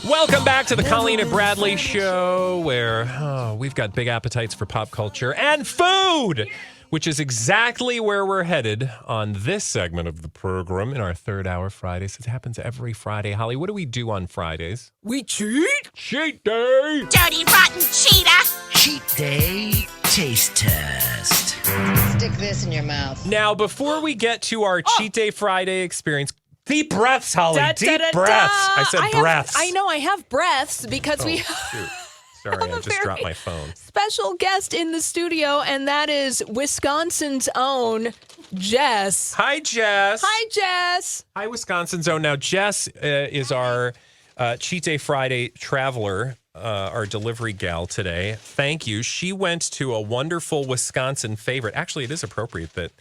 Welcome back to the Colleen and Bradley show, where we've got big appetites for pop culture and food, which is exactly where we're headed on this segment of the program in our third hour Fridays. It happens every Friday. Holly, what do we do on Fridays? We cheat. Cheat day. Dirty, rotten cheetah. Cheat day taste test. Stick this in your mouth. Now, before we get to our Cheat Day Friday experience, deep breaths, Holly. Deep breaths. I said breaths. I know I have breaths because we Shoot. Sorry, I just dropped my phone. Special guest in the studio, and that is Wisconsin's own Jess. Hi, Jess. Hi, Jess. Hi, Wisconsin's own. Now, Jess is our Cheat Day Friday traveler, our delivery gal today. Thank you. She went to a wonderful Wisconsin favorite. Actually, it is appropriate that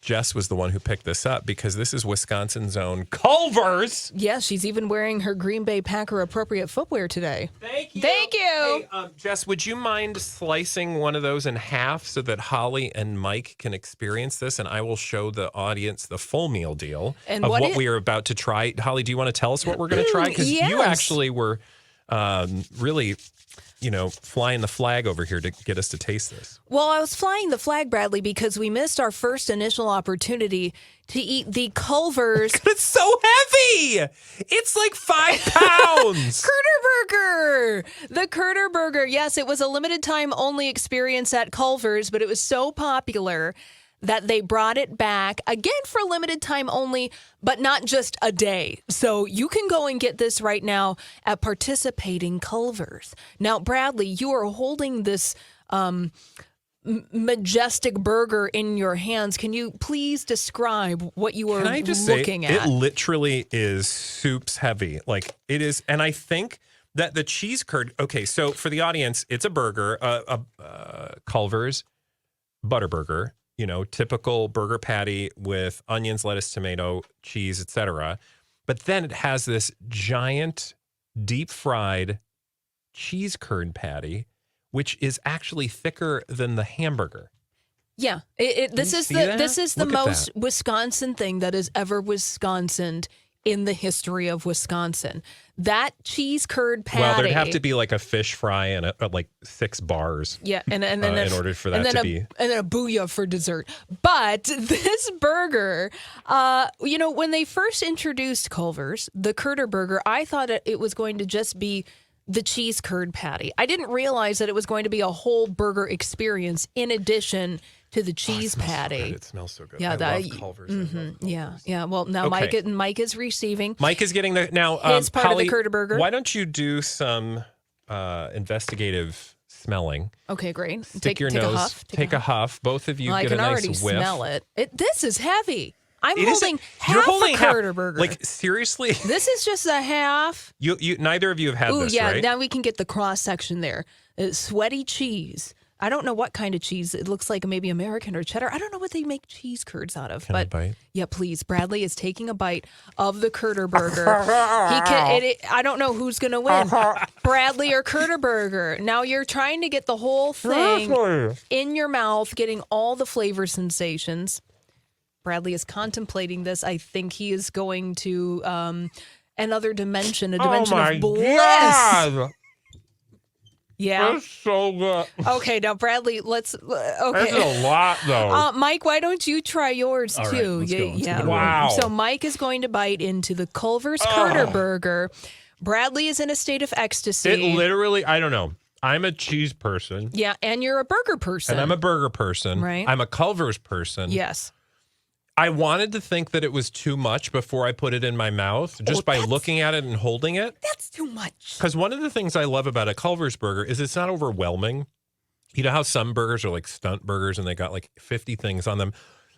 Jess was the one who picked this up because this is Wisconsin's own Culver's. Yeah, she's even wearing her Green Bay Packer appropriate footwear today. Thank you. Thank you. Hey, Jess, would you mind slicing one of those in half so that Holly and Mike can experience this, and I will show the audience the full meal deal And of what what we are about to try. Holly, do you want to tell us what we're going to try? Because you actually were really, flying the flag over here to get us to taste this. Well, I was flying the flag, Bradley, because we missed our first initial opportunity to eat the Culver's. It's so heavy. It's like 5 pounds. CurderBurger! The CurderBurger. Yes, it was a limited time only experience at Culver's, but it was so popular that they brought it back again for a limited time only, but not just a day. So you can go and get this right now at participating Culver's. Now, Bradley, you are holding this majestic burger in your hands. Can you please describe what you are looking at? It literally is soups heavy. Like it is. And I think that the cheese curd. Okay, so for the audience, it's a burger, Culver's ButterBurger. Typical burger patty with onions, lettuce, tomato, cheese, etc. But then it has this giant deep fried cheese curd patty, which is actually thicker than the hamburger. Yeah, this is the most Wisconsin thing that has ever Wisconsined in the history of Wisconsin. That cheese curd patty. Well, there'd have to be like a fish fry and like 6 bars. Yeah, and then in order for that to be, and then a booyah for dessert. But this burger, when they first introduced Culver's, the CurderBurger, I thought it was going to just be the cheese curd patty. I didn't realize that it was going to be a whole burger experience in addition to the cheese patty. So it smells so good. Yeah, I love Culver's. Yeah. Well, now Mike is receiving. Mike is getting his part Holly, of the CurderBurger. Why don't you do some investigative smelling? Okay, great. Take your nose. Take a huff. Both of you get a nice whiff. I can already smell it. This is heavy. I'm holding You're half holding a CurderBurger. Like seriously? This is just a half. You neither of you have had this, yeah. right? Now we can get the cross section there. Sweaty cheese. I don't know what kind of cheese. It looks like maybe American or cheddar. I don't know what they make cheese curds out of. Can I bite? Yeah, please. Bradley is taking a bite of the CurderBurger. I don't know who's going to win, Bradley or CurderBurger. Now you're trying to get the whole thing in your mouth, getting all the flavor sensations. Bradley is contemplating this. I think he is going to another dimension, a dimension of bliss. God. Yeah. That's so good. Okay, now Bradley, let's. Okay. That's a lot, though. Mike, why don't you try yours All right, too? let's go. Yeah. Wow. So Mike is going to bite into the Culver's CurderBurger. Bradley is in a state of ecstasy. It literally, I don't know. I'm a cheese person. Yeah, and you're a burger person. And I'm a burger person. Right. I'm a Culver's person. Yes. I wanted to think that it was too much before I put it in my mouth, just by looking at it and holding it. That's too much. Because one of the things I love about a Culver's burger is it's not overwhelming. You know how some burgers are like stunt burgers and they got like 50 things on them?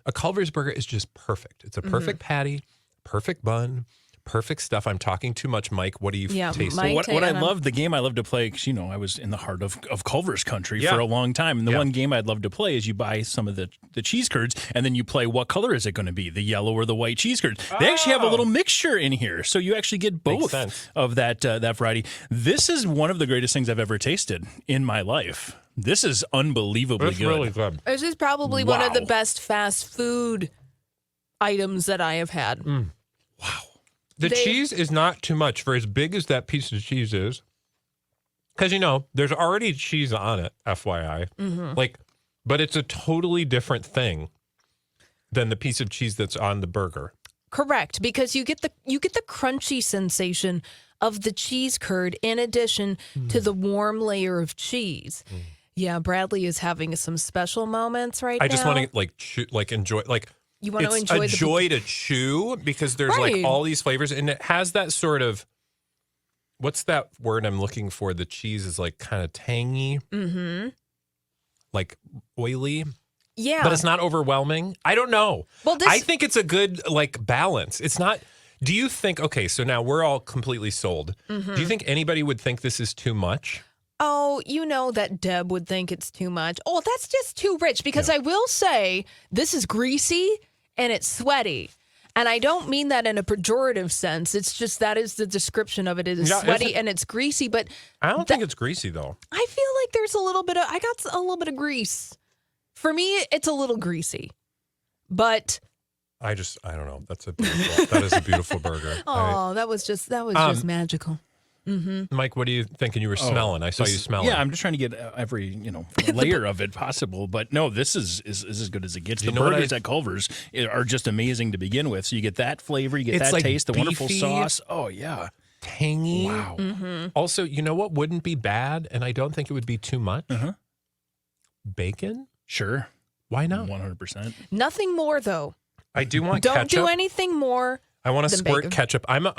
A Culver's burger is just perfect. It's a perfect patty, perfect bun, perfect stuff. I'm talking too much, Mike. What do you taste? Mike, What I love, the game I love to play, because, I was in the heart of Culver's country for a long time. And the one game I'd love to play is you buy some of the cheese curds, and then you play what color is it going to be, the yellow or the white cheese curds. They actually have a little mixture in here, so you actually get both of that variety. This is one of the greatest things I've ever tasted in my life. This is unbelievably good. Really good. This is probably one of the best fast food items that I have had. Wow. The cheese is not too much for as big as that piece of cheese is. Because, there's already cheese on it, FYI. Mm-hmm. But it's a totally different thing than the piece of cheese that's on the burger. Correct, because you get the crunchy sensation of the cheese curd in addition to the warm layer of cheese. Mm. Yeah, Bradley is having some special moments right now. I just want to enjoy you want to it's enjoy a joy to chew because there's all these flavors and it has that sort of what's that word I'm looking for? The cheese is kind of tangy, oily. Yeah, but it's not overwhelming. I don't know. Well, I think it's a good balance. It's not. Do you think? Okay, so now we're all completely sold. Mm-hmm. Do you think anybody would think this is too much? Oh, that Deb would think it's too much. Oh, that's just too rich because I will say this is greasy and it's sweaty. And I don't mean that in a pejorative sense. It's just that is the description of it. It is sweaty and it's greasy, but I don't think it's greasy though. I feel like there's I got a little bit of grease. For me, it's a little greasy, but I don't know. That is a beautiful burger. Oh, that was just magical. Mm-hmm. Mike, what are you thinking? You were smelling. I saw you smelling. Yeah, I'm just trying to get every layer of it possible. But no, this is as good as it gets. The burgers at Culver's are just amazing to begin with. So you get that flavor, you get that taste, the wonderful sauce. Oh yeah, tangy. Wow. Mm-hmm. Also, you know what wouldn't be bad, and I don't think it would be too much. Bacon. Sure. Why not? 100%. Nothing more though. I do want Don't ketchup. do anything more. I want to squirt bacon. ketchup. I know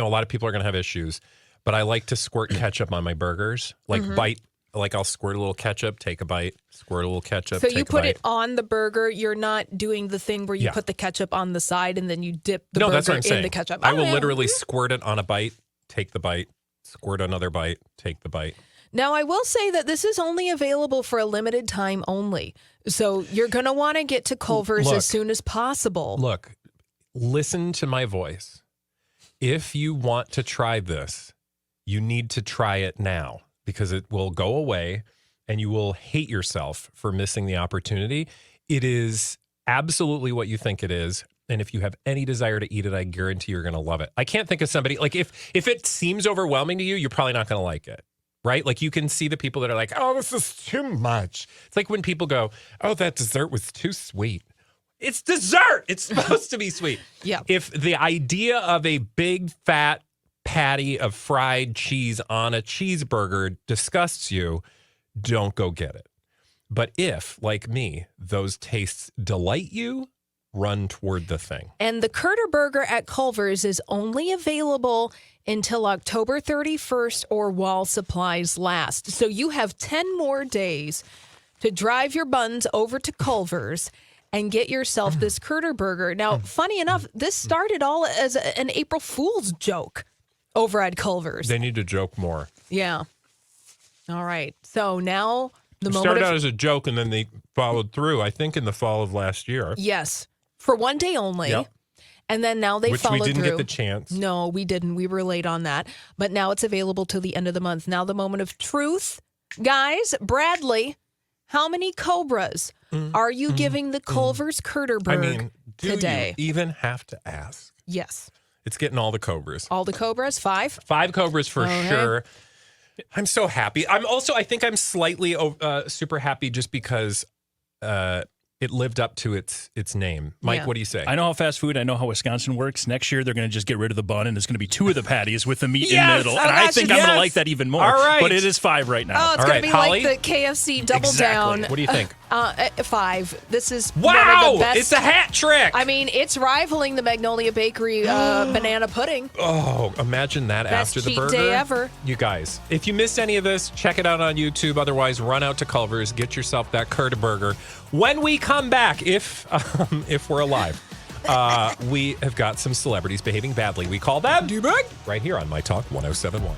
a lot of people are going to have issues, but I like to squirt ketchup on my burgers. I'll squirt a little ketchup, take a bite, squirt a little ketchup, So take you a put bite. it on the burger. You're not doing the thing where you put the ketchup on the side and then you dip the burger that's what I'm saying. in the ketchup. I will literally squirt it on a bite, take the bite, squirt another bite, take the bite. Now, I will say that this is only available for a limited time only. So you're going to want to get to Culver's as soon as possible. Look, listen to my voice. If you want to try this, you need to try it now because it will go away and you will hate yourself for missing the opportunity. It is absolutely what you think it is. And if you have any desire to eat it, I guarantee you're going to love it. I can't think of somebody, if it seems overwhelming to you, you're probably not going to like it. Right? You can see the people that are like, oh, this is too much. It's like when people go, oh, that dessert was too sweet. It's dessert. It's supposed to be sweet. Yeah. If the idea of a big fat patty of fried cheese on a cheeseburger disgusts you, don't go get it. But if, like me, those tastes delight you, run toward the thing. And the CurderBurger at Culver's is only available until October 31st or while supplies last. So you have 10 more days to drive your buns over to Culver's and get yourself this CurderBurger. Now, funny enough, this started all as an April Fool's joke over at Culver's. They need to joke more. Yeah. All right. So now the It moment started out as a joke and then they followed through, I think, in the fall of last year. Yes. For one day only. Yep. And then now they followed through. Which we didn't get the chance. No, we didn't. We were late on that. But now it's available till the end of the month. Now the moment of truth. Guys, Bradley, how many Cobras are you giving the Culver's CurderBurger today? You even have to ask? Yes. It's getting all the Cobras. All the Cobras? 5? 5 Cobras for sure. I'm so happy. I think I'm slightly super happy just because it lived up to its name. Mike, what do you say? I know how fast food, I know how Wisconsin works. Next year, they're going to just get rid of the bun, and it's going to be 2 of the patties with the meat in the middle. And I think I'm going to like that even more. All right. But it is 5 right now. Oh, it's going to be Holly? like the KFC Double Down. What do you think? 5. This is wow! one of the best. It's a hat trick. I mean, it's rivaling the Magnolia Bakery banana pudding. Oh, imagine that Best after the cheat burger. day ever. You guys, if you missed any of this, check it out on YouTube. Otherwise, run out to Culver's, get yourself that CurderBurger. When we come back, if we're alive, we have got some celebrities behaving badly. We call them right here on myTalk 1071.